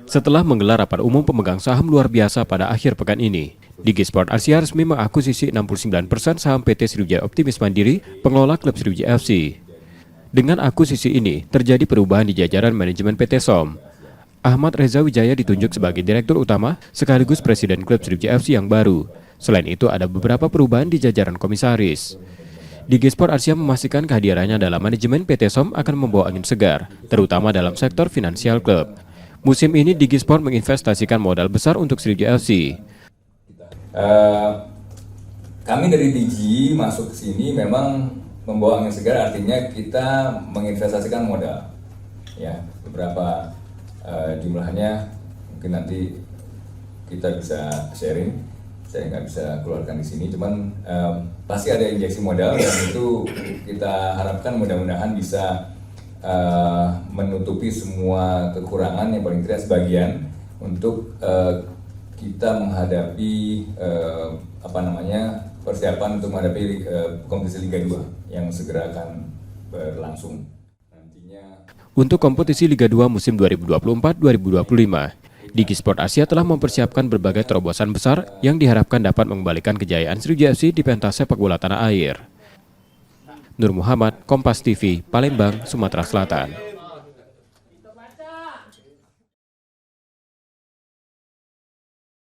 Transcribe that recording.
Setelah menggelar rapat umum pemegang saham luar biasa pada akhir pekan ini, Digi Sport Asia resmi mengakuisisi 69% saham PT Sriwijaya Optimis Mandiri, pengelola klub Sriwijaya FC. Dengan akuisisi ini, terjadi perubahan di jajaran manajemen PT SOM. Ahmad Reza Wijaya ditunjuk sebagai Direktur Utama sekaligus Presiden klub Sriwijaya FC yang baru. Selain itu, ada beberapa perubahan di jajaran komisaris. Digi Sport Asia memastikan kehadirannya dalam manajemen PT SOM akan membawa angin segar, terutama dalam sektor finansial klub. Musim ini Digi Sport menginvestasikan modal besar untuk Sriwijaya FC. Kami dari Digi masuk ke sini memang membawa angin segar, artinya kita menginvestasikan modal. Ya, beberapa jumlahnya mungkin nanti kita bisa sharing. Saya nggak bisa keluarkan di sini, cuman pasti ada injeksi modal dan itu kita harapkan mudah-mudahan bisa menutupi semua kekurangan, yang paling tidak sebagian, untuk kita menghadapi persiapan untuk menghadapi kompetisi Liga 2 yang segera akan berlangsung nantinya. Untuk kompetisi Liga 2 musim 2024-2025, Digi Sport Asia telah mempersiapkan berbagai terobosan besar yang diharapkan dapat mengembalikan kejayaan Sriwijaya FC di pentas sepak bola tanah air. Nur Muhammad, Kompas TV, Palembang, Sumatera Selatan.